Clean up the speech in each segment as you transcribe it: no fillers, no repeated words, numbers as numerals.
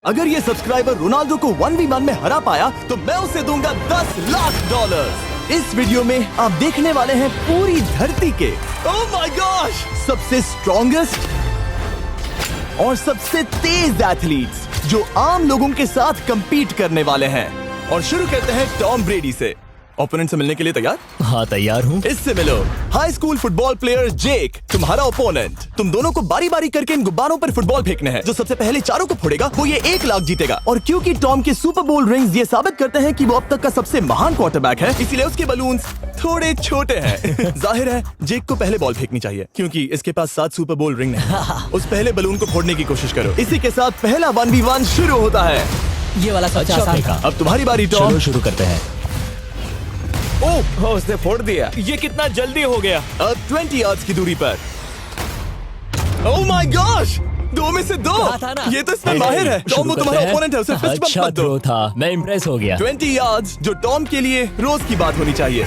अगर ये subscriber Ronaldo को 1v1 में हरा पाया तो मैं उसे दूंगा $10 लाख। इस वीडियो में आप देखने वाले हैं पूरी धरती के ओह माय गॉश सबसे स्ट्रॉन्गेस्ट और सबसे तेज एथलीट्स जो आम लोगों के साथ compete करने वाले हैं। और शुरू करते हैं टॉम ब्रेडी से। ओपोनेंट से मिलने के लिए तैयार? हाँ तैयार हूँ। इससे मिलो। हाई स्कूल फुटबॉल प्लेयर जेक तुम्हारा ओपोनेंट। तुम दोनों को बारी बारी करके इन गुब्बारों पर फुटबॉल फेंकने हैं। जो सबसे पहले चारों को फोड़ेगा वो ये 1 लाख जीतेगा। और क्योंकि टॉम के सुपर बोल रिंग्स ये साबित करते हैं कि वो अब तक का सबसे महान क्वार्टरबैक है, इसीलिए उसके बलून्स थोड़े छोटे हैं। जाहिर है जेक को पहले बॉल फेंकनी चाहिए क्योंकि इसके पास 7 सुपर बोल रिंग नहीं। उस पहले बलून को फोड़ने की कोशिश करो। इसी के साथ पहला 1v1 शुरू होता है। ये वाला सबसे आसान था। अब तुम्हारी बारी टॉम। शुरू करते हैं। ओह उसने फोड़ दिया। ये कितना जल्दी हो गया। अब 20 यार्ड्स की दूरी पर। ओह माय गॉश 2 में से 2। ये तो इसमें माहिर है। टॉम वो तुम्हारा ओपोनेंट है, उसे फिस्ट बम्प मत दो। था, मैं इम्प्रेस हो गया। 20 यार्ड्स जो टॉम के लिए रोज की बात होनी चाहिए।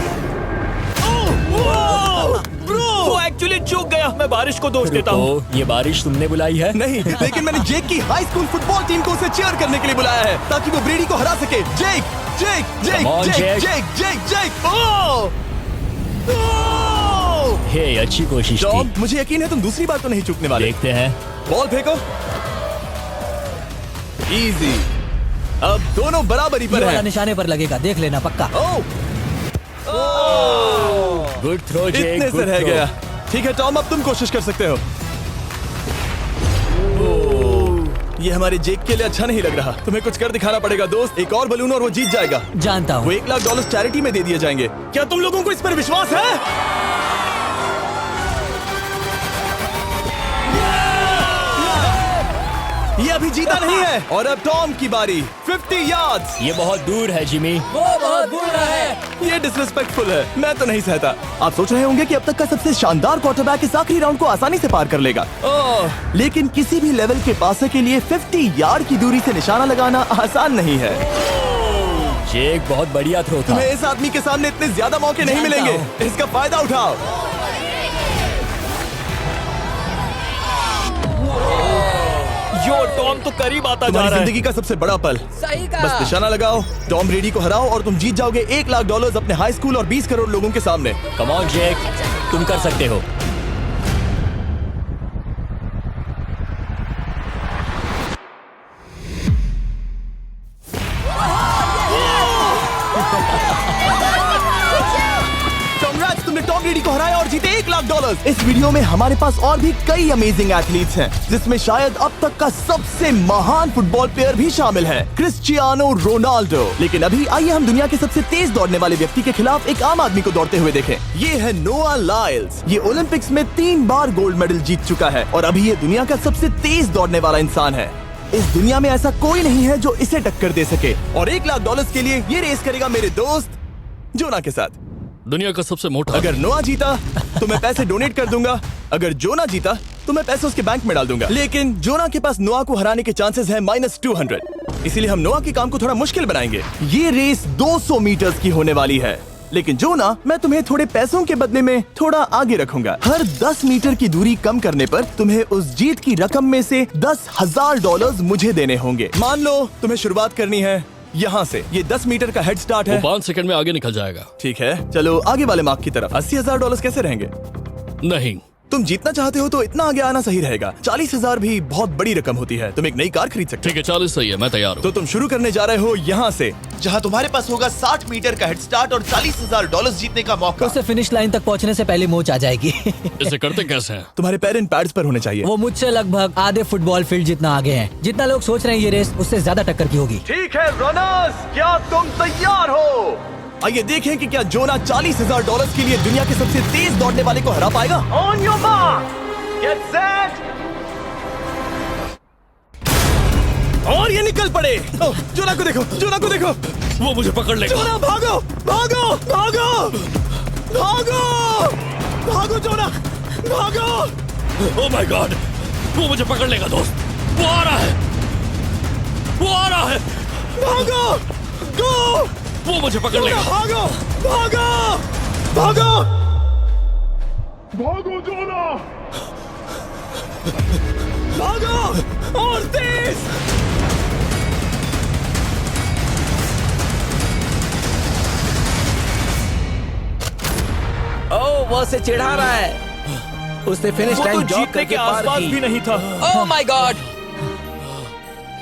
वो एक्चुअली चूक गया। मैं बारिश को दोष देता हूँ। ये बारिश तुमने बुलाई है? नहीं, लेकिन मैंने जेक की हाई स्कूल फुटबॉल टीम को उसे चीयर करने के लिए बुलाया है ताकि वो ब्रेडी को हरा सके। जेक जेक जेक जेक जेक जेक जेक हे अच्छी कोशिश टॉम, थी। मुझे यकीन है तुम दूसरी बार तो नहीं चूकने वाले। देखते हैं। बॉल फेंको। इजी। अब दोनों बराबरी पर हैं। निशाने पर लगेगा, देख लेना पक्का। गुड थ्रो जेक। इतने से रह गया। ठीक है टॉम, अब तुम कोशिश कर सकते हो। ये हमारे जेक के लिए अच्छा नहीं लग रहा। तुम्हें कुछ कर दिखाना पड़ेगा दोस्त। एक और बलून और वो जीत जाएगा। जानता वो हूँ। $1 लाख चैरिटी में दे दिए जाएंगे। क्या तुम लोगों को इस पर विश्वास है? ये अभी जीता नहीं है। और अब टॉम की बारी। 50 यार्ड्स। ये बहुत दूर है जिमी। वो बहुत बुरा है। ये डिसरिस्पेक्टफुल है। मैं तो नहीं सहता। आप सोच रहे होंगे कि अब तक का सबसे शानदार क्वार्टरबैक इस आखिरी राउंड को आसानी से पार कर लेगा। लेकिन किसी भी लेवल के पासे के लिए 50 यार्ड की दूरी से निशाना लगाना आसान नहीं है। जेक बहुत बढ़िया थ्रो था। तुम्हें इस आदमी के सामने इतने ज्यादा मौके नहीं मिलेंगे। इसका फायदा उठाओ। यो टॉम तो करीब आता जा तुम्हारी रहा है। जिंदगी का सबसे बड़ा पल। सही कहा। बस निशाना लगाओ, टॉम ब्रेडी को हराओ और तुम जीत जाओगे $1 लाख अपने हाई स्कूल और 20 करोड़ लोगों के सामने। कम ऑन जेक, तुम कर सकते हो। कांग्रेट्स, तुमने टॉम ब्रेडी को हराया और जीते $1 लाख। इस वीडियो में हमारे पास और भी कई अमेजिंग एथलीट्स हैं, जिसमें शायद अब तक का सबसे महान फुटबॉल प्लेयर भी शामिल है, क्रिस्टियानो रोनाल्डो। लेकिन अभी आइए हम दुनिया के सबसे तेज दौड़ने वाले व्यक्ति के खिलाफ एक आम आदमी को दौड़ते हुए देखें। ये है नोआ लाइल्स। ये ओलंपिक्स में 3 बार गोल्ड मेडल जीत चुका है और अभी ये दुनिया का सबसे तेज दौड़ने वाला इंसान है। इस दुनिया में ऐसा कोई नहीं है जो इसे टक्कर दे सके। और $1 लाख के लिए ये रेस करेगा मेरे दोस्त जोना के साथ। दुनिया का सबसे मोटा। अगर नोआ जीता तो मैं पैसे डोनेट कर दूंगा। अगर जोना जीता तो मैं पैसे उसके बैंक में डाल दूंगा। लेकिन जोना के पास नोआ को हराने के चांसेस हैं -200। इसीलिए हम नोआ के काम को थोड़ा मुश्किल बनाएंगे। ये रेस 200 मीटर्स की होने वाली है। लेकिन जोना, मैं तुम्हें थोड़े पैसों के बदले में थोड़ा आगे रखूंगा। हर 10 मीटर की दूरी कम करने पर तुम्हें उस जीत की रकम में से $10,000 मुझे देने होंगे। मान लो तुम्हें शुरुआत करनी है यहाँ से। ये 10 मीटर का हेड स्टार्ट है। 5 सेकंड में आगे निकल जाएगा। ठीक है, चलो आगे वाले मार्क की तरफ। $80,000 कैसे रहेंगे? नहीं, तुम जीतना चाहते हो तो इतना आगे आना सही रहेगा। 40,000 भी बहुत बड़ी रकम होती है। तुम एक नई कार खरीद सकते ठीक है 40 सही है, मैं तैयार हो। हूँ। तो तुम शुरू करने जा रहे हो यहाँ से, जहाँ तुम्हारे पास होगा 60 मीटर का हेड स्टार्ट और $40,000 जीतने का मौका। उसे फिनिश लाइन तक पहुँचने से पहले मोच आ जाएगी। इसे करते कैसे हैं? तुम्हारे पैर इन पैड्स पर होने चाहिए। वो मुझसे लगभग आधे फुटबॉल फील्ड जितना आगे हैं। जितना लोग सोच रहे हैं ये रेस उससे ज्यादा टक्कर की होगी। ठीक है रनर्स, क्या तुम तैयार हो? आइए देखें कि क्या जोना $40,000 के लिए दुनिया के सबसे तेज दौड़ने वाले को हरा पाएगा। On your mark, get set, और ये निकल पड़े। जोना को देखो, जोना को देखो। वो मुझे पकड़ लेगा। जोना भागो, भागो, भागो, भागो, भागो जोना, भागो। ओह माय गॉड, वो मुझे पकड़ लेगा दोस्त। वो आ रहा है, वो आ रहा है। भागो, गो। वो मुझे पकड़ लेगा। भागो, भागो, भागो, भागो जोना। भागो और तेज। वो उसे चिढ़ा रहा है। उसने फिनिश वो तो लाइन जॉग जीतने करके के पार आसपास की। भी नहीं था। Oh my God!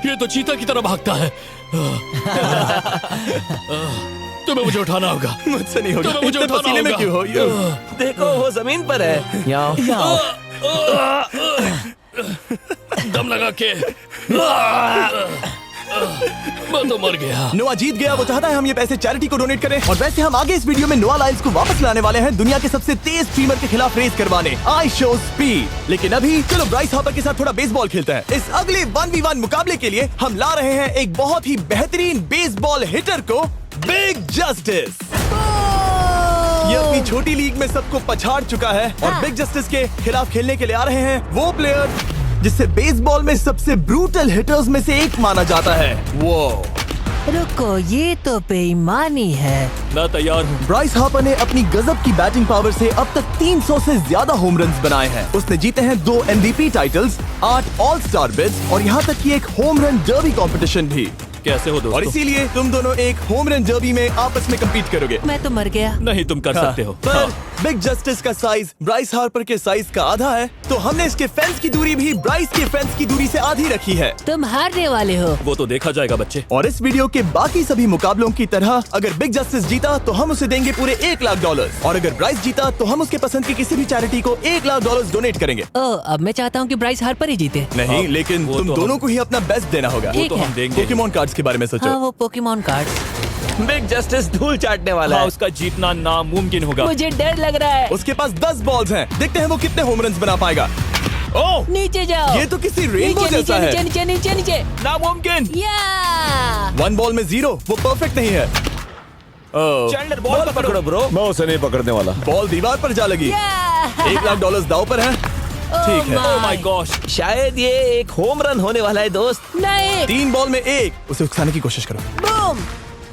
ये तो चीता की तरह भागता है। तुम्हें मुझे उठाना होगा। मुझसे नहीं होगा। तुम्हें मुझे इतने उठाना पसीने में होगा। क्यों हो? देखो वो जमीन पर है। याओ। दम लगा के मैं तो मर गया। नोआ जीत गया। वो चाहता है हम ये पैसे चैरिटी को डोनेट करें। और वैसे हम आगे इस वीडियो में नोआ लाइल्स को वापस लाने वाले हैं दुनिया के सबसे तेज स्ट्रीमर के खिलाफ रेस करवाने, आई शो स्पीड। लेकिन अभी चलो ब्राइस हार्पर के साथ थोड़ा बेसबॉल खेलते हैं। इस अगले 1v1 मुकाबले के लिए हम ला रहे हैं एक बहुत ही बेहतरीन बेसबॉल हिटर को, बिग जस्टिस। ये अपनी छोटी लीग में सबको पछाड़ चुका है और बिग जस्टिस के खिलाफ खेलने के लिए आ रहे हैं वो प्लेयर जिसे बेसबॉल में सबसे ब्रूटल हिटर्स में से एक माना जाता है। वो रुको, ये तो बेईमानी है। मैं तैयार हूँ। ब्राइस हार्पर ने अपनी गजब की बैटिंग पावर से अब तक 300 से ज्यादा होम रन्स बनाए हैं। उसने जीते हैं 2 MVP titles, 8 all star bids और यहाँ तक कि एक होम रन डर्बी कंपटीशन भी। कैसे हो और दोस्तों? इसीलिए तुम दोनों एक होम रन डर्बी में आपस में कम्पीट करोगे। मैं तो मर गया। नहीं, तुम कर सकते हो। पर बिग जस्टिस का साइज ब्राइस हार्पर के साइज का आधा है, तो हमने इसके फेंस की दूरी भी ब्राइस के फेंस की दूरी से आधी रखी है। तुम हारने वाले हो। वो तो देखा जाएगा बच्चे। और इस वीडियो के बाकी सभी मुकाबलों की तरह अगर बिग जस्टिस जीता तो हम उसे देंगे पूरे $1 लाख और अगर ब्राइस जीता तो हम उसके पसंद की किसी भी चैरिटी को $1 लाख डोनेट करेंगे। ओ, अब मैं चाहता हूँ कि ब्राइस हार्पर ही जीते। नहीं, हाँ, लेकिन वो तुम तो दोनों हम- को ही अपना बेस्ट देना होगा। वो ठीक तो है। हम देंगे। पोकेमॉन कार्ड्स के बारे में सोचो। हाँ, वो पोकेमॉन कार्ड। बिग जस्टिस धूल चाटने वाला हाँ, है। उसका जीतना नामुमकिन होगा। मुझे डर लग रहा है। उसके पास 10 बॉल्स हैं। देखते हैं वो कितने होम रन्स बना पाएगा। ओह, नीचे जाओ। ये तो किसी रेनबो नीचे, जैसा नीचे, है। नीचे नीचे नीचे नीचे। नामुमकिन। या 1 बॉल में 0, वो परफेक्ट नहीं है। चैंडलर बॉल पकड़ो ब्रो। मैं उसे नहीं पकड़ने वाला। बॉल दीवार पर जा लगी। $1 लाख दाव पर है। ठीक है। ओह माय गॉश। शायद ये एक होम रन होने वाला है दोस्त। नहीं। 3 बॉल में 1, उसे उकसाने की कोशिश करो। बूम।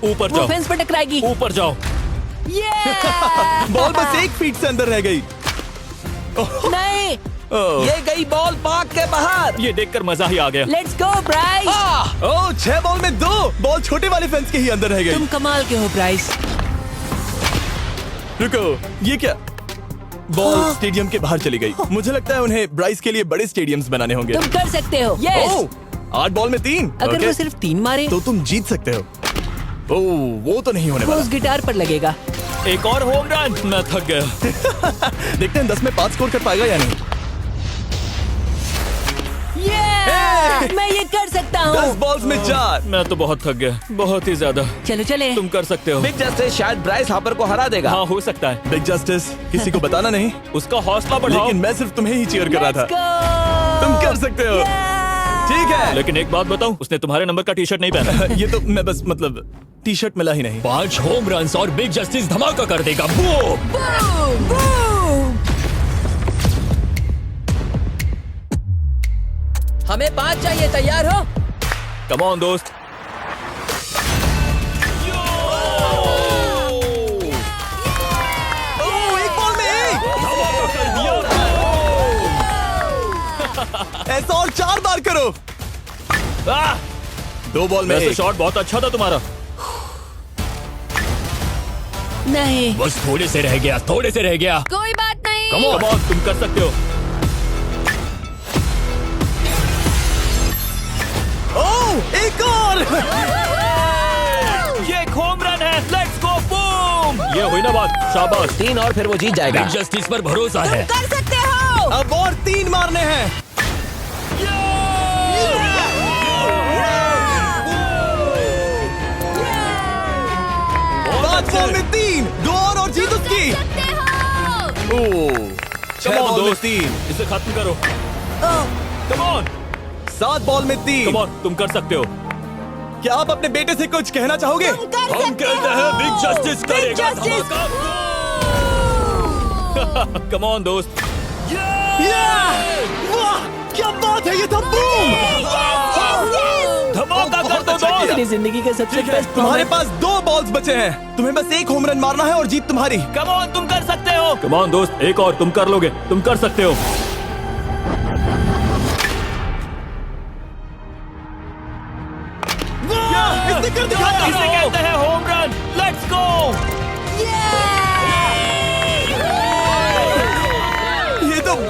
ऊपर वो जाओ। फेंस पर टकराएगी। ऊपर जाओ। बॉल बस 1 फीट से अंदर रह गई। नहीं। ये गई बॉल पार्क के बाहर। ये देखकर मजा ही आ गया। Let's go Bryce. Oh, 6 ball में 2, बॉल छोटे वाले फेंस के ही अंदर रह गई। तुम कमाल के हो ब्राइस। रुको, ये क्या? बॉल स्टेडियम के बाहर चली गई। मुझे लगता है उन्हें ब्राइस के लिए बड़े स्टेडियम्स बनाने होंगे। तुम कर सकते हो। यस। ओह, 8 बॉल में 3। अगर वो सिर्फ 3 मारे तो तुम जीत सकते हो। ओह, वो तो नहीं होने वो वाला। उस गिटार पर लगेगा। एक और होम रन। मैं थक गया। देखते हैं 10 में 5 स्कोर कर पाएगा या नहीं। मैं ये कर सकता 10 हूँ। बॉल्स में 4। मैं तो बहुत थक गया, बहुत ही ज्यादा। चलो चले। तुम कर सकते हो। बिग जस्टिस शायद ब्राइस हार्पर को हरा देगा। हाँ, हो सकता है। बिग जस्टिस किसी को बताना नहीं, उसका हौसला बढ़ाओ। लेकिन मैं सिर्फ तुम्हें ही चीयर कर रहा Let's था। go! तुम कर सकते हो। ठीक है। लेकिन एक बात बताऊं, उसने तुम्हारे नंबर का टी शर्ट नहीं पहना। ये तो मैं बस मतलब टी शर्ट मिला ही नहीं। 5 होम रन और बिग जस्टिस धमाका कर देगा। बूम। Boom! Boom! हमें 5 चाहिए। तैयार हो? कम ऑन दोस्त। ओह, 1 बॉल में 1। ऐसा और 4 बार करो। 2 बॉल में वैसे 1। शॉट बहुत अच्छा था तुम्हारा। नहीं। बस थोड़े से रह गया, थोड़े से रह गया। कोई बात नहीं। कम ऑन, तुम कर सकते हो। ओह, एक और। ये एक होम रन है। Let's go. बूम। ये हुई ना बात। शाबाश। 3 और फिर वो जीत जाएगा। बिग जस्टिस पर भरोसा है। कर सकते हो। अब और 3 मारने हैं। 5 बॉल में 3, 2 और जीत उसकी। ओह, 6 बॉल में 3, इसे खत्म करो। Come on. 7 बॉल में 3। कम ऑन, तुम कर सकते हो। क्या आप अपने बेटे से कुछ कहना चाहोगे? हम कहते हैं बिग जस्टिस करेगा धमाका। कम ऑन दोस्त। वाह, क्या बात है, ये तो बूम। धमाका कर दो बहुत अच्छा दोस्त। किया। मेरी जिंदगी का सबसे ठीक है, बेस्ट तुम्हारे पास 2 बॉल्स बचे हैं। तुम्हें बस 1 होम रन मारना है और जीत तुम्हारी। कम ऑन, तुम कर सकते हो। कम ऑन दोस्त, एक और तुम कर लोगे। तुम कर सकते हो। इसने कर दिखाया। इसे कहते हैं home run. Let's go.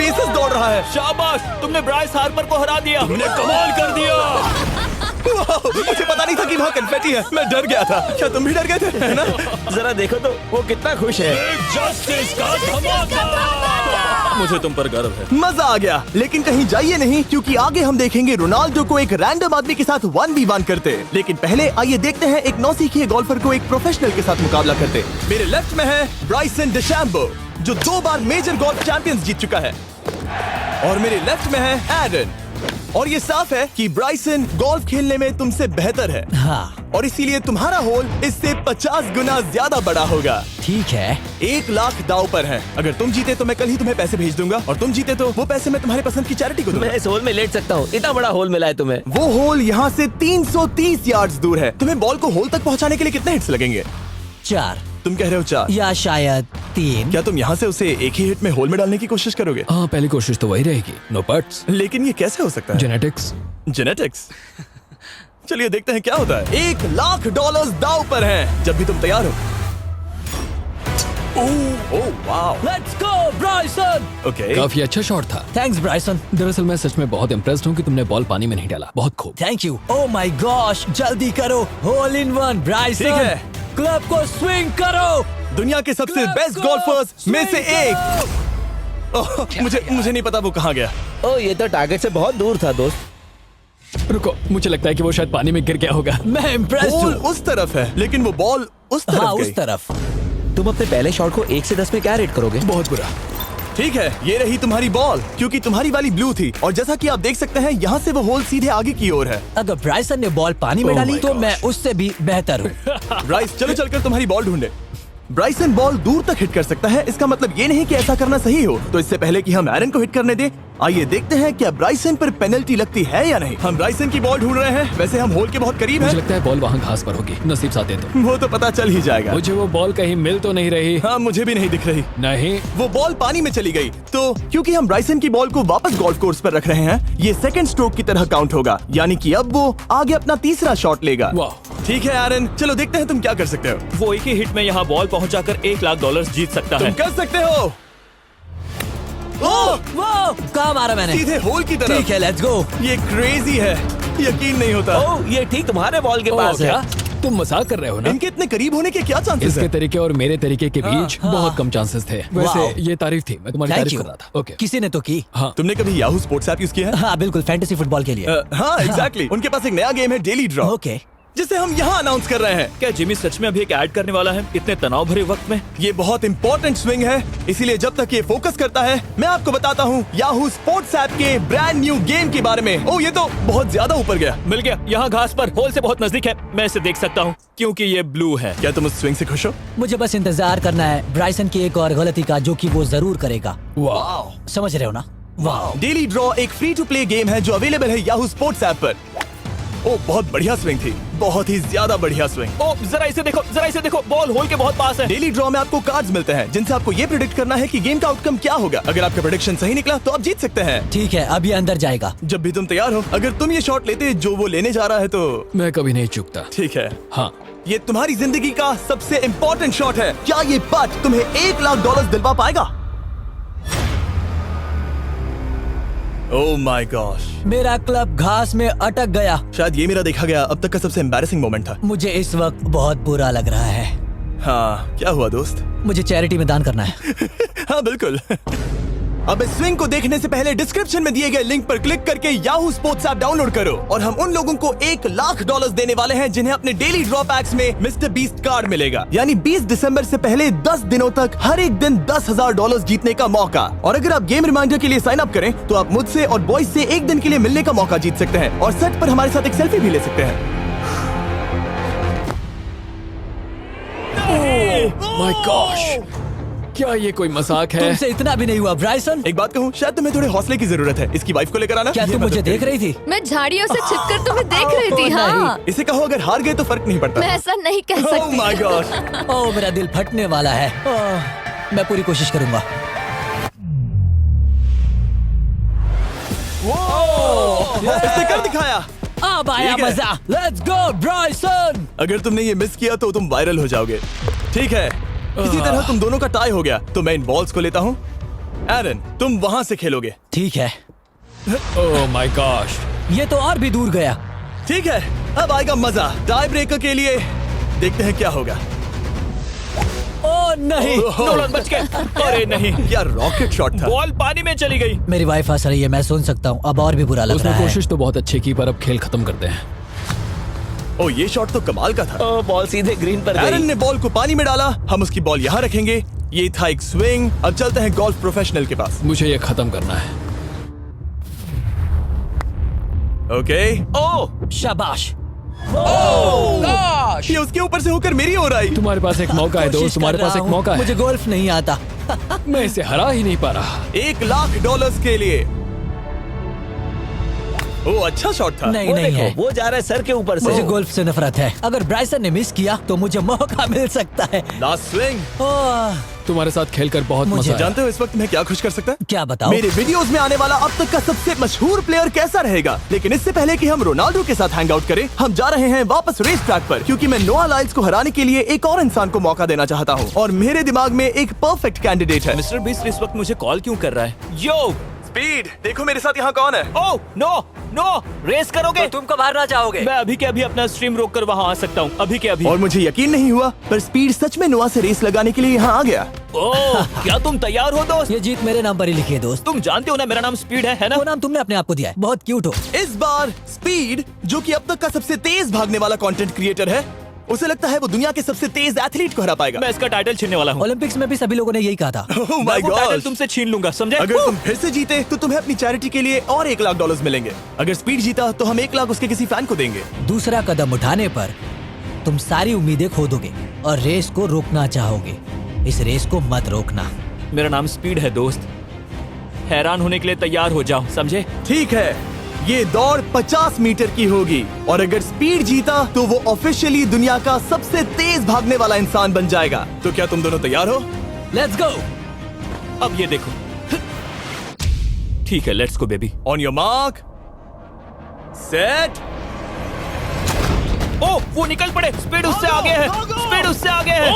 Pacers दौड़ रहा है। शाबाश, तुमने ब्राइस हार्पर को हरा दिया। तुमने कमाल कर दिया। वाह, मुझे पता नहीं था कि वहाँ कन्फेटी है। मैं डर गया था। क्या तुम भी डर गए थे? है ना? जरा देखो तो वो कितना खुश है। जस्टिस का धमाका। मुझे तुम पर गर्व है। मजा आ गया। लेकिन कहीं जाइए नहीं, क्योंकि आगे हम देखेंगे रोनाल्डो को एक रैंडम आदमी के साथ 1v1 करते। लेकिन पहले आइए देखते हैं एक नौसिखिए गोल्फर को एक प्रोफेशनल के साथ मुकाबला करते। मेरे लेफ्ट में है ब्राइसन डेशैम्बो, जो 2 बार मेजर गोल्फ चैंपियंस जीत चुका है, और मेरे लेफ्ट में है एरन। और ये साफ है कि ब्राइसन गोल्फ खेलने में तुमसे बेहतर है, हाँ और इसीलिए तुम्हारा होल इससे 50 गुना ज्यादा बड़ा होगा। ठीक है। 1 लाख दाव पर है। अगर तुम जीते तो मैं कल ही तुम्हें पैसे भेज दूंगा, और तुम जीते तो वो पैसे मैं तुम्हारे पसंद की चैरिटी को दूंगा। मैं इस होल में लेट सकता हूँ, इतना बड़ा होल मिला है तुम्हें। वो होल यहाँ से 330 यार्ड्स दूर है। तुम्हें बॉल को होल तक पहुँचाने के लिए कितने हिट्स लगेंगे? 4 तुम कह रहे हो 4? या शायद 3। क्या तुम यहाँ से उसे एक ही हिट में होल में डालने की कोशिश करोगे? हाँ, पहली कोशिश तो वही रहेगी। नो पट्स। लेकिन ये कैसे हो सकता है? जेनेटिक्स। जेनेटिक्स। चलिए देखते हैं क्या होता है। $1 लाख दाव पर हैं, जब भी तुम तैयार हो। Oh wow. Let's go Bryson. Okay. काफी अच्छा शॉट था। Thanks Bryson. दरअसल मैं सच में बहुत इम्प्रेस्ड हूँ कि तुमने बॉल पानी में नहीं डाला। बहुत खूब। Thank you. Oh my gosh, जल्दी करो। Hole in one Bryson. ठीक है। क्लब को स्विंग करो। दुनिया के सबसे Club बेस्ट को गोल्फर्स में से swing एक। ओह, मुझे नहीं पता वो कहाँ गया। ओ, ये तो टारगेट से बहुत दूर था दोस्त। रुको, मुझे लगता है कि वो शायद पानी में गिर गया होगा। मैं इम्प्रेस्ड बॉल हूँ। उस तरफ है, लेकिन वो बॉल उस तरफ हाँ, गई। उस तरफ। तुम अपने पहले शॉट को 1 से 10 में क्या रेट करोगे? बहुत बुरा। ठीक है, ये रही तुम्हारी बॉल, क्योंकि तुम्हारी वाली ब्लू थी, और जैसा कि आप देख सकते हैं यहाँ से वो होल सीधे आगे की ओर है। अगर ब्राइसन ने बॉल पानी में Oh डाली my तो gosh. मैं उससे भी बेहतर हूँ। ब्राइस, चलो चलकर तुम्हारी बॉल ढूंढे। ब्राइसन बॉल दूर तक हिट कर सकता है, इसका मतलब ये नहीं कि ऐसा करना सही हो। तो इससे पहले कि हम एरन को हिट करने दें, आइए देखते हैं क्या ब्राइसन पर पेनल्टी लगती है या नहीं। हम ब्राइसन की बॉल ढूंढ रहे हैं। वैसे हम होल के बहुत करीब मुझे हैं। लगता है बॉल वहाँ घास पर होगी। नसीब साथ दे तो। वो तो पता चल ही जाएगा। मुझे वो बॉल कहीं मिल तो नहीं रही। हाँ, मुझे भी नहीं दिख रही। नहीं। वो बॉल पानी में चली गई। तो क्योंकि हम ब्राइसन की बॉल को वापस गोल्फ कोर्स पर रख रहे हैं, ये सेकंड स्ट्रोक की तरह काउंट होगा, यानी कि अब वो आगे अपना तीसरा शॉट लेगा। वाह। ठीक है एरन, चलो देखते हैं तुम क्या कर सकते हो। वो एक ही हिट में यहाँ बॉल पहुँचाकर $1 लाख जीत सकता तुम है। कर सकते हो। ओह, वो कहाँ मारा मैंने? सीधे होल की तरफ। ठीक है, लेट्स गो। ये क्रेजी है, यकीन नहीं होता। ओ, ये ठीक तुम्हारे बॉल के पास है। क्या तुम मजाक कर रहे हो ना? इनके इतने करीब होने के क्या चांसेस इसके हैं? तरीके और मेरे तरीके के बीच हाँ। बहुत कम चांसेस थे। वैसे वाओ। ये तारीफ थी, मैं तुम्हारी थैंक तारीफ यू। कर रहा था। ओके। किसी ने तो की। हाँ। तुमने कभी याहू स्पोर्ट्स ऐप यूज किया है? हाँ बिल्कुल, फैंटेसी फुटबॉल के लिए। हाँ, एग्जैक्टली। उनके पास एक नया गेम है, डेली ड्रॉ, ओके। जिसे हम यहाँ अनाउंस कर रहे हैं। क्या जिमी सच में अभी एक ऐड करने वाला है इतने तनाव भरे वक्त में? ये बहुत इंपॉर्टेंट स्विंग है, इसीलिए जब तक ये फोकस करता है, मैं आपको बताता हूँ याहू स्पोर्ट्स ऐप के ब्रांड न्यू गेम के बारे में। ओह, ये तो बहुत ज्यादा ऊपर गया। मिल गया, यहाँ घास पर होल से बहुत नजदीक है। मैं इसे देख सकता हूँ क्योंकि ये ब्लू है। क्या तुम उस स्विंग से खुश हो? मुझे बस इंतजार करना है ब्राइसन की एक और गलती का, जो कि वो जरूर करेगा। वाह। समझ रहे हो ना? वाह। डेली ड्रॉ एक फ्री टू प्ले गेम है जो अवेलेबल है याहू स्पोर्ट्स ऐप पर। ओह, बहुत बढ़िया स्विंग थी, बहुत ही ज्यादा बढ़िया स्विंग। ओ, जरा इसे देखो, बॉल होल के बहुत पास है। डेली ड्रॉ में आपको कार्ड्स मिलते हैं, जिनसे आपको ये प्रेडिक्ट करना है कि गेम का आउटकम क्या होगा। अगर आपका प्रेडिक्शन सही निकला तो आप जीत सकते हैं। ठीक है, अभी अंदर जाएगा। जब भी तुम तैयार हो, अगर तुम ये शॉट लेते जो वो लेने जा रहा है तो मैं कभी नहीं चूकता। ठीक है। हाँ। ये तुम्हारी जिंदगी का सबसे इम्पोर्टेंट शॉट है। क्या ये पट तुम्हें $1 लाख दिलवा पाएगा? ओह माय गॉश, मेरा क्लब घास में अटक गया। शायद ये मेरा देखा गया अब तक का सबसे एम्बैरेसिंग मोमेंट था। मुझे इस वक्त बहुत बुरा लग रहा है। हाँ, क्या हुआ दोस्त? मुझे चैरिटी में दान करना है। हाँ बिल्कुल। अब इस स्विंग को देखने से पहले डिस्क्रिप्शन में दिए गए लिंक पर क्लिक करके याहू स्पोर्ट्स ऐप डाउनलोड करो, और हम उन लोगों को $1 लाख देने वाले हैं जिन्हें अपने डेली ड्रॉ पैक्स में मिस्टर बीस्ट कार्ड मिलेगा। यानी 20 दिसंबर से पहले 10 दिनों तक हर एक दिन $10,000 जीतने का मौका। और अगर आप गेम रिमाइंडर के लिए साइन अप करें तो आप मुझसे और बॉयज से एक दिन के लिए मिलने का मौका जीत सकते हैं, और सेट पर हमारे साथ एक सेल्फी भी ले सकते हैं। माय गॉश, क्या ये कोई मजाक है? तुमसे इतना भी नहीं हुआ ब्राइसन। एक बात कहूँ, शायद तुम्हें थोड़े हौसले की जरूरत है। इसकी वाइफ को लेकर आना। क्या ये तुम मुझे मदद देख करेगी। रही थी? मैं झाड़ियों से छिपकर तुम्हें देख रही थी। हाँ, इसे कहो अगर हार गए तो फर्क नहीं पड़ता। मैं ऐसा नहीं कह Oh सकती। my gosh! ओह, मेरा दिल फटने वाला है। ओह, मैं पूरी कोशिश करूंगा। इसने कर दिखाया। अब आया ठीक है। मजा। Let's go Bryson. अगर तुमने ये मिस किया तो तुम वायरल हो जाओगे। ठीक है, इसी तरह तुम दोनों का टाई हो गया, तो मैं इन बॉल्स को लेता हूँ एरन, तुम वहां से खेलोगे। ठीक है, ओह माय गॉश। ये तो और भी दूर गया। ठीक है, अब आएगा मजा। टाई ब्रेकर के लिए देखते हैं क्या होगा। ओ नहीं, नोलन बच गए। अरे नहीं, क्या रॉकेट शॉट था। बॉल पानी में चली गई। मेरी वाइफ हंस रही है, मैं सुन सकता हूँ। अब और भी बुरा लग उसने रहा है। कोशिश तो बहुत अच्छी की, पर अब खेल खत्म करते हैं। ओ, ये शॉट तो कमाल का था। ओ, बॉल सीधे ग्रीन पर एरन गई। ने बॉल को पानी में डाला, हम उसकी बॉल यहाँ रखेंगे। ये था एक स्विंग। अब चलते हैं गोल्फ प्रोफेशनल के पास। मुझे ये खत्म करना है। ओके। ओ शाबाश। ये उसके ऊपर से होकर मेरी ओर आई। तुम्हारे पास एक मौका है दोस्त, कोशिश तुम्हारे कर पास रहा एक हूँ। मौका है। मुझे गोल्फ नहीं आता। मैं इसे हरा ही नहीं पा रहा। $1,00,000 के लिए। ओ, अच्छा शॉट था। नहीं वो नहीं देखो, है। वो जा रहा है सर के ऊपर से। मुझे गोल्फ से नफरत है। अगर ब्राइसन ने मिस किया तो मुझे मौका मिल सकता है। Last swing. ओह, तुम्हारे साथ खेलकर बहुत मुझे मजा आया। जानते हो इस वक्त मैं क्या खुश कर सकता है? क्या बताओ? मेरे वीडियोस में आने वाला अब तक का सबसे मशहूर प्लेयर कैसा रहेगा। लेकिन इससे पहले कि हम रोनाल्डो के साथ हैंग आउट करें, हम जा रहे हैं वापस रेस ट्रैक पर, क्योंकि मैं नोआ लाइल्स को हराने के लिए एक और इंसान को मौका देना चाहता हूँ और मेरे दिमाग में एक परफेक्ट कैंडिडेट है। मिस्टर बीस्ट इस वक्त मुझे कॉल क्यों कर रहा है? यो स्पीड, देखो मेरे साथ यहाँ कौन है। ओ नो नो, रेस करोगे? तुम कब हारना चाहोगे? मैं अभी के अभी अपना स्ट्रीम रोक कर वहाँ आ सकता हूँ, अभी के अभी। और मुझे यकीन नहीं हुआ, पर स्पीड सच में नोआ से रेस लगाने के लिए यहाँ आ गया। ओह, क्या तुम तैयार हो दोस्त? ये जीत मेरे नाम पर ही लिखी है दोस्त। तुम जानते हो ना मेरा नाम स्पीड है ना? वो नाम तुमने अपने आप को दिया है। बहुत क्यूट हो। इस बार स्पीड, जो कि अब तक का सबसे तेज भागने वाला कंटेंट क्रिएटर है, उसे लगता है वो दुनिया के सबसे तेज एथलीट को हरा पाएगा। मैं इसका टाइटल छीनने वाला हूँ। ओलंपिक्स में भी सभी लोगों ने यही कहा था। Oh मैं my वो टाइटल God! तुमसे छीन लूंगा, समझे? अगर तुम फिर से जीते तो तुम्हें अपनी चैरिटी के लिए और $1,00,000 मिलेंगे। अगर स्पीड जीता तो हम 1,00,000 उसके किसी फैन को देंगे। दूसरा कदम उठाने पर तुम सारी उम्मीदें खो दोगे और रेस को रोकना चाहोगे। इस रेस को मत रोकना। मेरा नाम स्पीड है दोस्त। हैरान होने के लिए तैयार हो जाओ, समझे? ठीक है, ये दौड़ 50 मीटर की होगी और अगर स्पीड जीता तो वो ऑफिशियली दुनिया का सबसे तेज भागने वाला इंसान बन जाएगा। तो क्या तुम दोनों तैयार हो? Let's go. अब ये देखो। ठीक है, let's go baby. On your mark, set. Oh, वो निकल पड़े। स्पीड उससे आगे है। स्पीड उससे आगे है।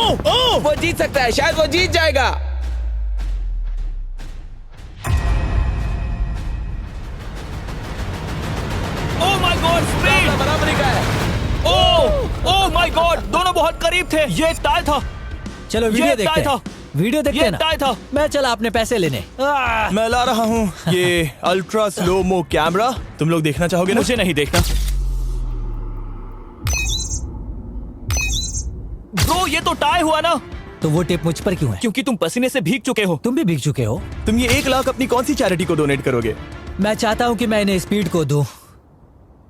वो जीत सकता है, शायद वो जीत जाएगा। ओह माय गॉड, स्पीड बराबरी का है। ओह माय गॉड, दोनों बहुत करीब थे। ये टाई था। चलो वीडियो ये देखते टाई था। हैं। वीडियो देखते ये हैं ना। टाई था। मैं चला अपने पैसे लेने। मैं ला रहा हूँ ये अल्ट्रा स्लो मो कैमरा। तुम लोग देखना चाहोगे ना? मुझे नहीं देखना। ब्रो, ये तो टाई हुआ ना? तो वो टेप मुझ पर क्यों है? क्योंकि तुम पसीने से भीग चुके हो। तुम भी भीग चुके हो। तुम ये 1,00,000 अपनी कौन सी चैरिटी को डोनेट करोगे? मैं चाहता हूँ कि मैं इन्हें स्पीड को दूं,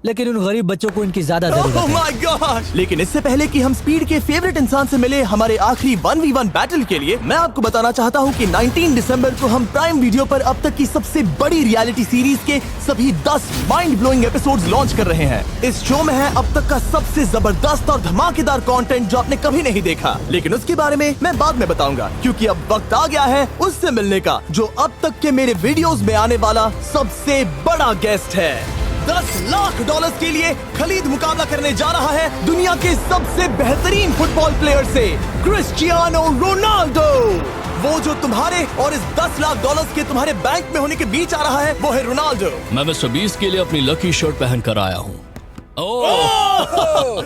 लेकिन उन गरीब बच्चों को इनकी ज्यादा जरूरत Oh है। my gosh! लेकिन इससे पहले कि हम स्पीड के फेवरेट इंसान से मिले हमारे आखिरी 1v1 बैटल के लिए, मैं आपको बताना चाहता हूँ कि 19 दिसंबर को हम प्राइम वीडियो पर अब तक की सबसे बड़ी रियलिटी सीरीज के सभी 10 माइंड ब्लोइंग एपिसोड्स लॉन्च कर रहे हैं। इस शो में है अब तक का सबसे जबरदस्त और धमाकेदार कंटेंट जो आपने कभी नहीं देखा, लेकिन उसके बारे में मैं बाद में बताऊंगा, क्योंकि अब वक्त आ गया है उससे मिलने का जो अब तक के मेरे वीडियोस में आने वाला सबसे बड़ा गेस्ट है। $10,00,000 के लिए खलीद मुकाबला करने जा रहा है दुनिया के सबसे बेहतरीन फुटबॉल प्लेयर से, क्रिस्टियानो रोनाल्डो। वो जो तुम्हारे और इस $10,00,000 के तुम्हारे बैंक में होने के बीच आ रहा है, वो है रोनाल्डो। मैं मिस्टर बीस्ट के लिए अपनी लकी शर्ट पहन कर आया हूँ।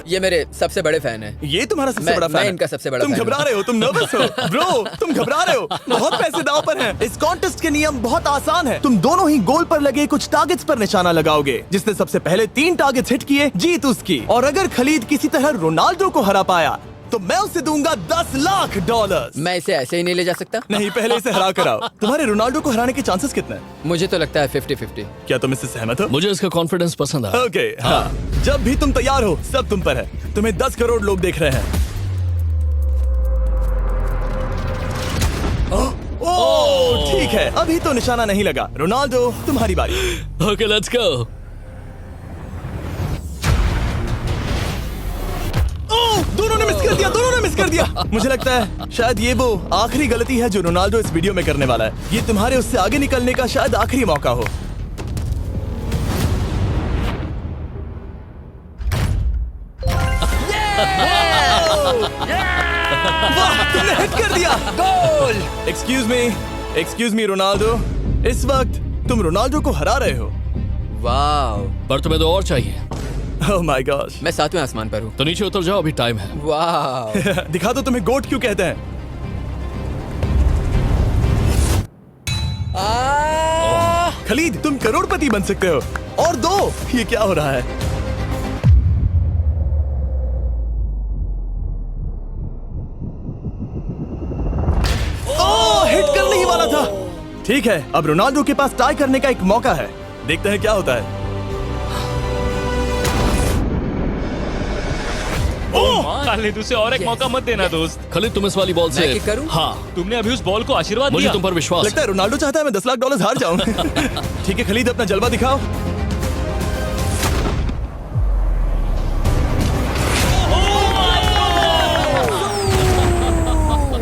ये मेरे सबसे बड़े फैन हैं। ये तुम्हारा सबसे मैं- बड़ा फैन मैं है। इनका सबसे बड़ा तुम फैन घबरा हूँ। रहे हो, तुम नर्वस हो ब्रो, तुम घबरा रहे हो। बहुत पैसे दांव पर हैं। इस कॉन्टेस्ट के नियम बहुत आसान है। तुम दोनों ही गोल पर लगे कुछ टारगेट्स पर निशाना लगाओगे। जिसने सबसे पहले 3 टारगेट्स हिट किए, जीत उसकी। और अगर खलीद किसी तरह रोनाल्डो को हरा पाया तो मैं उसे दूंगा $10,00,000। मैं इसे ऐसे ही नहीं ले जा सकता। नहीं, पहले इसे हरा कर आओ। तुम्हारे रोनाल्डो को हराने के चांसेस कितने हैं? मुझे तो लगता है 50-50। क्या तुम इससे सहमत हो? मुझे इसका कॉन्फिडेंस पसंद आया। ओके, हाँ। जब भी तुम तैयार हो, सब तुम पर है। तुम्हें 10 करोड़ लोग देख रहे हैं। ओह, ठीक है, अभी तो निशाना नहीं लगा। रोनाल्डो, तुम्हारी बारी। Okay, let's go. ओह, दोनों ने मिस कर दिया, दोनों ने मिस कर दिया। मुझे लगता है शायद ये वो आखिरी गलती है जो रोनाल्डो इस वीडियो में करने वाला है। ये तुम्हारे उससे आगे निकलने का शायद आखिरी मौका हो। वाह, तुमने हिट कर दिया। Goal. Excuse me, excuse me Ronaldo, इस वक्त तुम रोनाल्डो को हरा रहे हो। वाह, पर तुम्हें तो और चाहिए। ओह माय गॉश। मैं 7वें आसमान पर हूँ। तो नीचे उतर जाओ, अभी टाइम है। वाह, दिखा दो तुम्हें गोट क्यों कहते हैं। खलीद, तुम करोड़पति बन सकते हो। और दो, ये क्या हो रहा है? ओह, हिट करने ही वाला था। ठीक है, अब रोनाल्डो के पास टाई करने का एक मौका है। देखते हैं क्या होता है। खालिद, उसे और एक मौका मत देना दोस्त। खालिद, तुम इस वाली बॉल मैं से किक करूं? हाँ, तुमने अभी उस बॉल को आशीर्वाद मुझे दिया। तुम पर विश्वास लगता है रोनाल्डो चाहता है मैं $10 लाख हार जाऊं। ठीक है खलीद, अपना जलवा दिखाओ।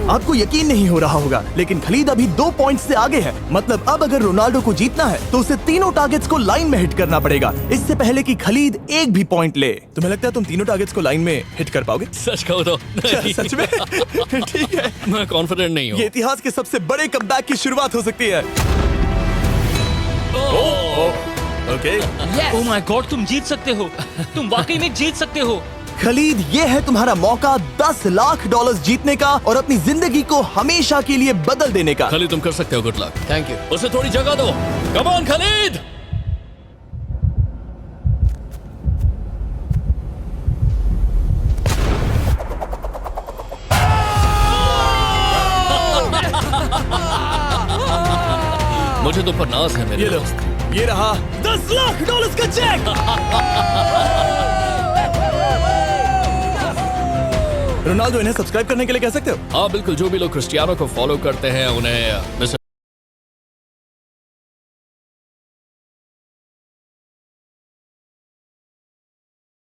आपको यकीन नहीं हो रहा होगा, लेकिन खलीद अभी 2 पॉइंट से आगे है। मतलब अब अगर रोनाल्डो को जीतना है तो उसे तीनों टारगेट्स को लाइन में हिट करना पड़ेगा, इससे पहले कि खलीद एक भी पॉइंट ले। तुम्हें लगता है तुम तीनों टारगेट्स को लाइन में हिट कर पाओगे? सच कहो तो नहीं। सच में? ठीक है, मैं कॉन्फिडेंट नहीं हूँ। ये इतिहास के सबसे बड़े कमबैक की शुरुआत हो सकती है। ओके, ओह माय गॉड, तुम जीत सकते हो। तुम वाकई में जीत सकते हो। खलीद, ये है तुम्हारा मौका $10 लाख जीतने का और अपनी जिंदगी को हमेशा के लिए बदल देने का। खालिद, तुम कर सकते हो। Good luck. Thank you. उसे थोड़ी जगह दो। Come on Khalid. मुझे तुम पर नाज है मेरे ये लो, दोस्त। ये रहा $10 लाख का चेक। रोनाल्डो, इन्हें सब्सक्राइब करने के लिए कह सकते हो? हाँ बिल्कुल, जो भी लोग क्रिस्टियानो को फॉलो करते हैं उन्हें मिस्टर